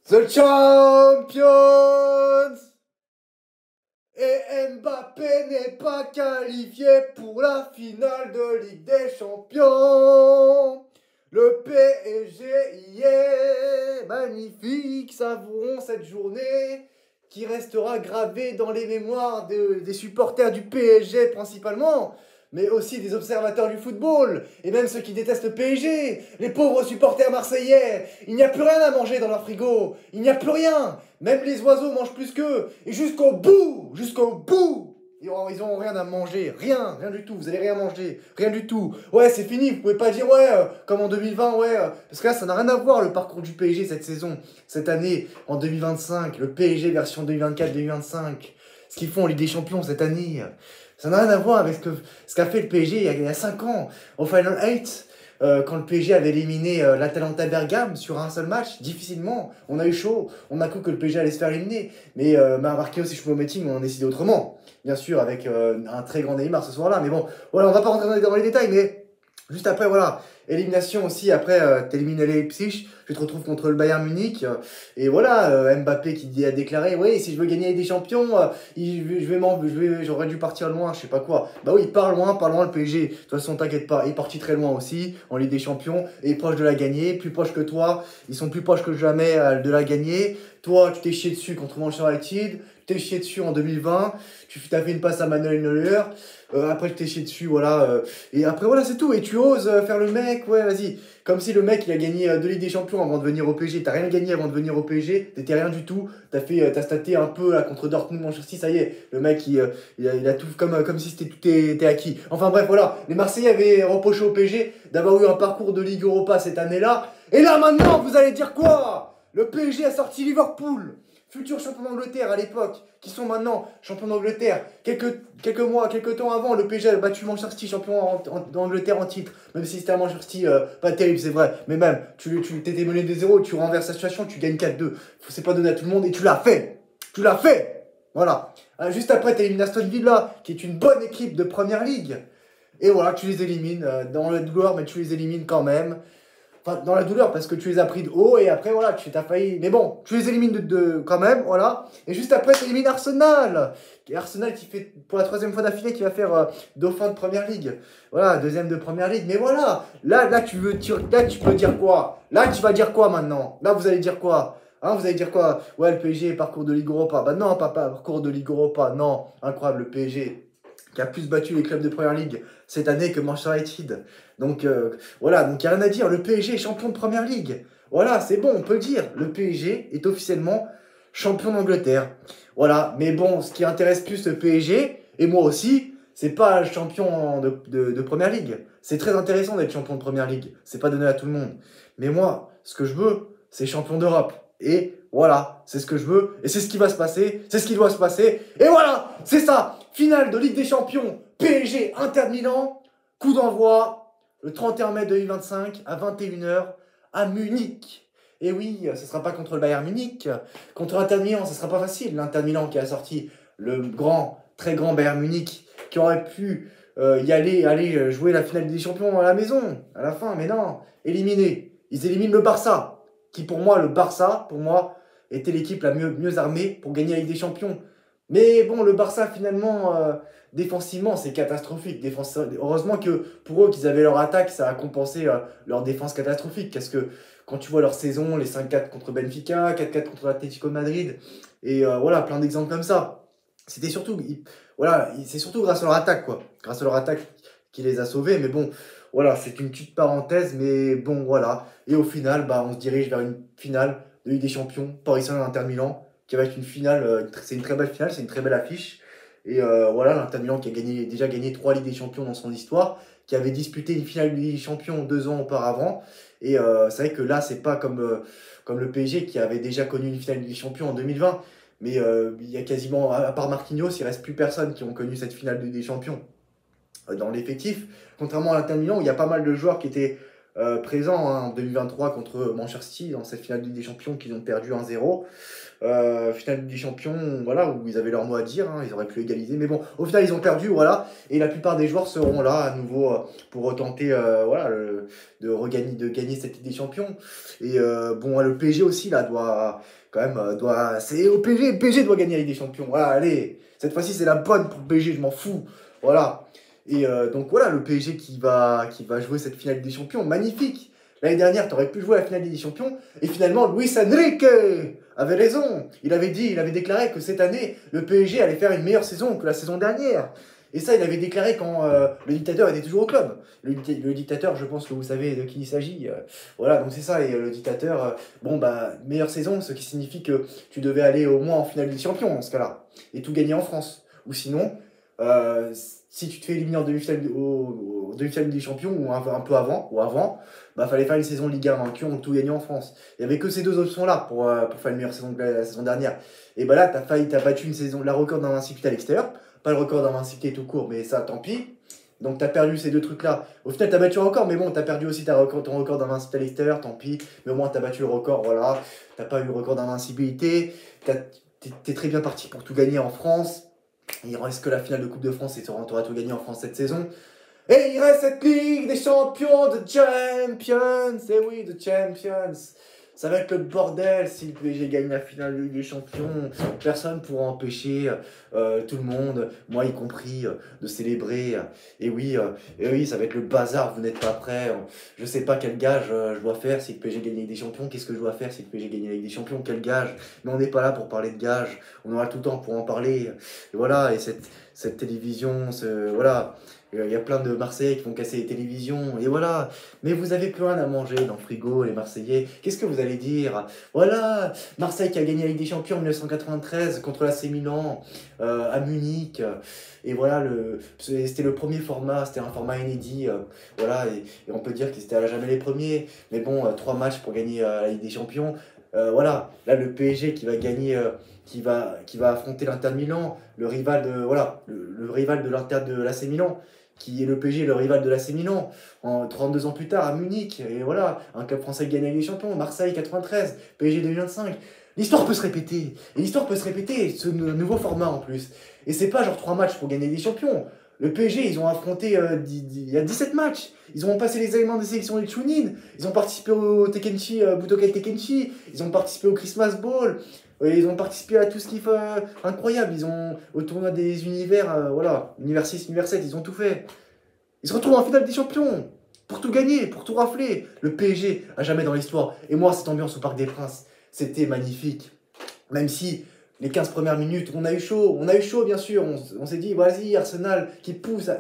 The Champions! Et Mbappé n'est pas qualifié pour la finale de Ligue des Champions. Le PSG y est magnifique, savourons cette journée qui restera gravée dans les mémoires des supporters du PSG principalement, mais aussi des observateurs du football, et même ceux qui détestent le PSG, les pauvres supporters marseillais. Il n'y a plus rien à manger dans leur frigo, il n'y a plus rien. Même les oiseaux mangent plus qu'eux, et jusqu'au bout, ils n'auront rien à manger, rien du tout, vous allez rien manger, rien du tout. Ouais, c'est fini, vous pouvez pas dire ouais, comme en 2020, ouais, parce que là, ça n'a rien à voir le parcours du PSG cette saison, cette année, en 2025, le PSG version 2024-2025, ce qu'ils font en Ligue des Champions cette année. Ça n'a rien à voir avec ce qu'a fait le PSG il y a 5 ans, au Final 8, quand le PSG avait éliminé l'Atalanta Bergame sur un seul match, difficilement. On a eu chaud, on a cru que le PSG allait se faire éliminer. Mais Marquinhos et Choupo-Moting ont décidé autrement. Bien sûr, avec un très grand Neymar ce soir-là. Mais bon, voilà, on va pas rentrer dans les détails, mais juste après, voilà. Élimination aussi, après, t'élimines Leipzig, tu te retrouves contre le Bayern Munich. Et voilà, Mbappé qui a déclaré, oui, si je veux gagner des champions, j'aurais dû partir loin, je sais pas quoi. Bah oui, part loin le PSG. De toute façon, t'inquiète pas, il est parti très loin aussi, en Ligue des Champions, et proche de la gagner, plus proche que toi. Ils sont plus proches que jamais de la gagner. Toi, tu t'es chié dessus contre Manchester United, tu t'es chié dessus en 2020, tu t'as fait une passe à Manuel Neuer. Après, je t'ai chié dessus, voilà. Et après, voilà, c'est tout. Et tu oses faire le mec, ouais, vas-y. Comme si le mec, il a gagné 2 Ligues des Champions avant de venir au PSG. T'as rien gagné avant de venir au PSG. T'étais rien du tout. T'as staté un peu là contre Dortmund, Manchester City. Ça y est, le mec, il a tout comme si tout était acquis. Enfin bref, voilà. Les Marseillais avaient reproché au PSG d'avoir eu un parcours de Ligue Europa cette année-là. Et là, maintenant, vous allez dire quoi? Le PSG a sorti Liverpool, futur champion d'Angleterre à l'époque, qui sont maintenant champions d'Angleterre. Quelques temps avant, le PSG a battu Manchester City, champion d'Angleterre en titre. Même si c'était un Manchester City pas terrible, c'est vrai. Mais même, tu t'étais mené de 0, tu renverses la situation, tu gagnes 4-2. C'est pas donné à tout le monde et tu l'as fait. Tu l'as fait. Voilà. Juste après, tu élimines Aston Villa, qui est une bonne équipe de Première Ligue. Et voilà, tu les élimines dans le douleur, mais tu les élimines quand même. Enfin, dans la douleur, parce que tu les as pris de haut, et après, voilà, tu t'as failli. Mais bon, tu les élimines quand même, voilà. Et juste après, tu élimines Arsenal. Et Arsenal qui fait, pour la 3e fois d'affilée, qui va faire dauphin de Première Ligue. Voilà, 2e de Première Ligue. Mais voilà, là, tu peux dire quoi? Là, tu vas dire quoi maintenant? Là, vous allez dire quoi? Hein, vous allez dire quoi? Ouais, le PSG, parcours de Ligue Europa. Bah non, papa, parcours de Ligue Europa. Non, incroyable, le PSG qui a plus battu les clubs de Première Ligue cette année que Manchester United. Donc voilà, donc il n'y a rien à dire. Le PSG est champion de Première Ligue. Voilà, c'est bon, on peut le dire. Le PSG est officiellement champion d'Angleterre. Voilà, mais bon, ce qui intéresse plus le PSG, et moi aussi, c'est pas le champion de Première Ligue. C'est très intéressant d'être champion de Première Ligue. C'est pas donné à tout le monde. Mais moi, ce que je veux, c'est champion d'Europe. Et voilà, c'est ce que je veux, et c'est ce qui va se passer, c'est ce qui doit se passer, et voilà, c'est ça, finale de Ligue des Champions, PSG Inter de Milan, coup d'envoi, le 31 mai 2025, à 21 h, à Munich. Et oui, ce ne sera pas contre le Bayern Munich, contre Inter de Milan, ce ne sera pas facile, l'Inter de Milan qui a sorti le très grand Bayern Munich, qui aurait pu aller jouer la finale des Champions à la maison, à la fin, mais non, éliminé, ils éliminent le Barça, qui pour moi, le Barça, était l'équipe la mieux armée pour gagner la Ligue des Champions. Mais bon, le Barça, finalement, défensivement, c'est catastrophique. Heureusement que pour eux, qu'ils avaient leur attaque, ça a compensé leur défense catastrophique. Parce que quand tu vois leur saison, les 5-4 contre Benfica, 4-4 contre l'Atlético de Madrid, et voilà, plein d'exemples comme ça. C'était surtout, c'est surtout grâce à leur attaque, quoi. Grâce à leur attaque qui les a sauvés. Mais bon, voilà, c'est une petite parenthèse, mais bon, voilà. Et au final, bah, on se dirige vers une finale de Ligue des Champions, Paris Saint-Germain-Inter Milan, qui va être une finale, c'est une très belle finale, c'est une très belle affiche. Et voilà, l'Inter Milan qui a déjà gagné 3 Ligues des Champions dans son histoire, qui avait disputé une finale de Ligue des Champions 2 ans auparavant. Et c'est vrai que là, c'est pas comme le PSG qui avait déjà connu une finale de Ligue des Champions en 2020. Mais il y a quasiment, à part Marquinhos, il reste plus personne qui ont connu cette finale de Ligue des Champions dans l'effectif. Contrairement à l'Inter Milan, où il y a pas mal de joueurs qui étaient présents hein, en 2023 contre Manchester City dans cette finale de Ligue des Champions qu'ils ont perdu 1-0. Finale des champions, voilà, où ils avaient leur mot à dire, hein, ils auraient pu égaliser, mais bon, au final ils ont perdu, voilà, et la plupart des joueurs seront là à nouveau pour retenter, voilà, de gagner cette Ligue des Champions. Et bon, le PSG aussi, là, doit, quand même, c'est au PSG, le PSG doit gagner la Ligue des Champions, voilà, allez, cette fois-ci c'est la bonne pour le PSG, je m'en fous, voilà. Et donc voilà, le PSG qui va jouer cette finale des champions, magnifique. L'année dernière, tu aurais pu jouer à la finale des champions, et finalement, Luis Enrique avait raison. Il avait déclaré que cette année, le PSG allait faire une meilleure saison que la saison dernière. Et ça, il avait déclaré quand le dictateur était toujours au club. Le dictateur, je pense que vous savez de qui il s'agit. Voilà, donc c'est ça. Et le dictateur, bon, bah, meilleure saison, ce qui signifie que tu devais aller au moins en finale des champions, dans ce cas-là. Et tout gagner en France. Ou sinon, si tu te fais éliminer en demi-finale demi-finale des champions, ou un peu avant, bah, fallait faire une saison Ligue 1 qui ont tout gagné en France. Il n'y avait que ces deux options-là pour faire une meilleure saison que la saison dernière. Et bah là, t'as battu une saison, la record d'invincibilité à l'extérieur, pas le record d'invincibilité tout court, mais ça, tant pis. Donc t'as perdu ces deux trucs-là. Au final, t'as battu un record, mais bon, t'as perdu aussi ton record d'invincibilité à l'extérieur, tant pis. Mais au moins, t'as battu le record, voilà. T'as pas eu le record d'invincibilité. T'es très bien parti pour tout gagner en France. Il reste que la finale de Coupe de France et tu auras tout gagné en France cette saison. Et il reste cette Ligue des Champions, de Champions. Et oui, de Champions. Ça va être le bordel si le PSG gagne la finale de Ligue des Champions. Personne ne pourra empêcher tout le monde, moi y compris, de célébrer. Et oui, ça va être le bazar, vous n'êtes pas prêts. Je sais pas quel gage je dois faire si le PSG gagne la Ligue des Champions. Qu'est-ce que je dois faire si le PSG gagne la Ligue des Champions? Quel gage? Mais on n'est pas là pour parler de gage. On aura tout le temps pour en parler. Et voilà, et cette télévision, voilà. Il y a plein de Marseillais qui vont casser les télévisions, et voilà. Mais vous avez plus rien à manger dans le frigo, les Marseillais. Qu'est-ce que vous allez dire? Voilà, Marseille qui a gagné la Ligue des Champions en 1993 contre l'AC Milan à Munich. Et voilà, c'était le premier format, c'était un format inédit. Voilà, et on peut dire qu'ils étaient à jamais les premiers. Mais bon, 3 matchs pour gagner la Ligue des Champions. Voilà, là le PSG qui va gagner, qui va affronter l'Inter de Milan, le rival de, voilà, le rival de l'Inter de l'AC Milan, qui est le PSG, le rival de l'AC Milan, 32 ans plus tard à Munich. Et voilà, un club français qui gagne la Ligue des Champions, Marseille 93, PSG 2025. L'histoire peut se répéter. Et l'histoire peut se répéter, ce nouveau format en plus. Et c'est pas genre 3 matchs pour gagner des champions. Le PSG, ils ont affronté il y a 17 matchs. Ils ont passé les éléments des sélections des Chunin. Ils ont participé au Tekenshi, Budokai Tekenshi. Ils ont participé au Christmas Ball. Ils ont participé à tout ce qui fait incroyable. Ils ont au tournoi des univers, voilà, univers 6, univers 7, ils ont tout fait. Ils se retrouvent en finale des champions pour tout gagner, pour tout rafler. Le PSG, à jamais dans l'histoire. Et moi, cette ambiance au Parc des Princes, c'était magnifique. Même si les 15 premières minutes, on a eu chaud bien sûr. On s'est dit, vas-y, Arsenal qui pousse.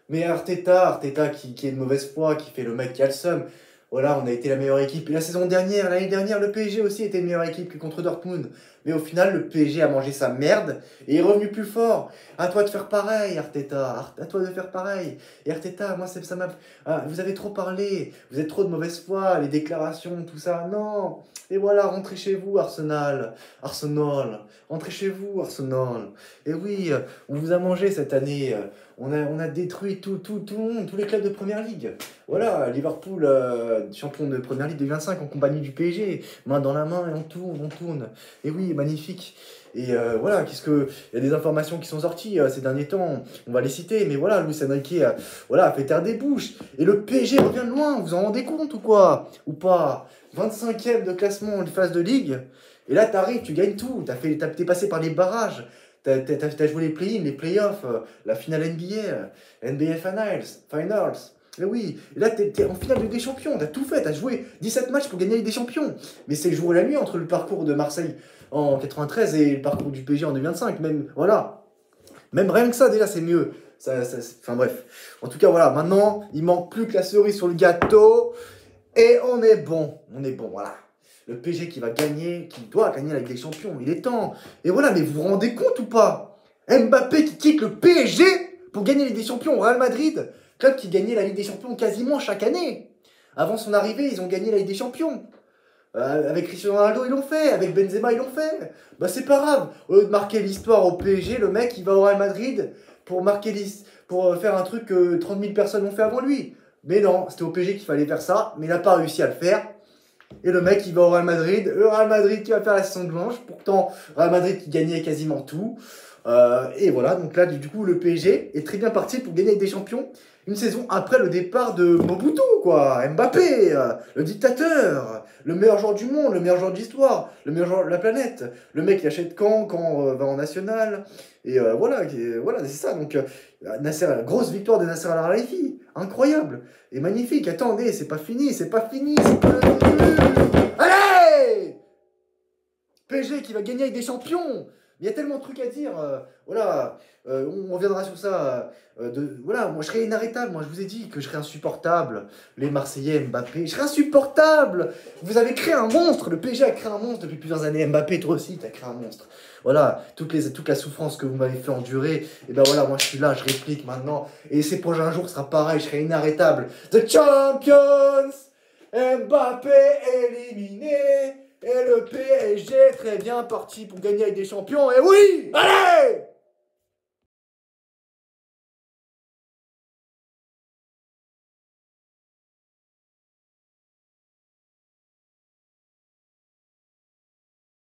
Mais Arteta qui est de mauvaise foi, qui fait le mec qui a le seum. Voilà, on a été la meilleure équipe. Et l'année dernière, le PSG aussi était une meilleure équipe que contre Dortmund. Mais au final, le PSG a mangé sa merde et est revenu plus fort. À toi de faire pareil, Arteta. À toi de faire pareil. Et Arteta, moi, ça m'a. Ah, vous avez trop parlé. Vous êtes trop de mauvaise foi. Les déclarations, tout ça. Non. Et voilà, rentrez chez vous, Arsenal. Rentrez chez vous, Arsenal. Et oui, on vous a mangé cette année. On a détruit tout le monde, tous les clubs de Première Ligue. Voilà, Liverpool, champion de Première Ligue de 25 en compagnie du PSG. Main dans la main et on tourne. Et oui, magnifique. Et voilà, il y a des informations qui sont sorties ces derniers temps, on va les citer, mais voilà, Luis Enrique voilà, a fait taire des bouches. Et le PSG revient de loin, vous en rendez compte ou quoi? Ou pas? 25e de classement en phase de ligue. Et là, t'arrives, tu gagnes tout. T'es passé par les barrages. T'as joué les play-in, les play-offs, la finale NBA Finals. Et oui, et là, t'es en finale de Ligue des Champions. T'as tout fait, t'as joué 17 matchs pour gagner la Ligue des Champions. Mais c'est le jour et la nuit entre le parcours de Marseille en 93 et le parcours du PSG en 2025. Même, voilà. Même rien que ça, déjà, c'est mieux. Enfin bref. En tout cas, voilà. Maintenant, il manque plus que la cerise sur le gâteau. Et on est bon, voilà. Le PSG qui doit gagner la Ligue des Champions, il est temps. Et voilà, mais vous vous rendez compte ou pas? Mbappé qui quitte le PSG pour gagner la Ligue des Champions au Real Madrid, club qui gagnait la Ligue des Champions quasiment chaque année. Avant son arrivée, ils ont gagné la Ligue des Champions. Avec Cristiano Ronaldo, ils l'ont fait. Avec Benzema, ils l'ont fait. Bah, c'est pas grave. Au lieu de marquer l'histoire au PSG, le mec, il va au Real Madrid pour faire un truc que 30 000 personnes ont fait avant lui. Mais non, c'était au PSG qu'il fallait faire ça, mais il n'a pas réussi à le faire. Et le mec, il va au Real Madrid. Le Real Madrid qui va faire la saison blanche. Pourtant, Real Madrid qui gagnait quasiment tout. Et voilà, donc là, du coup, le PSG est très bien parti pour gagner avec des champions. Une saison après le départ de Mobutu, quoi. Mbappé, le dictateur, le meilleur joueur du monde, le meilleur joueur de l'histoire, le meilleur joueur de la planète. Le mec, il achète quand va en national. Et voilà, voilà c'est ça. Donc, Nasser, grosse victoire de Nasser Al-Khelaifi. Incroyable et magnifique. Attendez, c'est pas fini, c'est pas fini, c'est que le début. Allez! PSG qui va gagner avec des champions. Il y a tellement de trucs à dire. Voilà, on reviendra sur ça. Voilà, moi je serais inarrêtable. Moi je vous ai dit que je serais insupportable. Les Marseillais, Mbappé, je serais insupportable. Vous avez créé un monstre. Le PSG a créé un monstre depuis plusieurs années. Mbappé, toi aussi, tu as créé un monstre. Voilà, toute la souffrance que vous m'avez fait endurer. Et ben voilà, moi je suis là, je réplique maintenant. Et ces prochains jours sera pareil, je serai inarrêtable. The Champions! Mbappé éliminé! Et le PSG très bien parti pour gagner avec des champions. Et oui! Allez!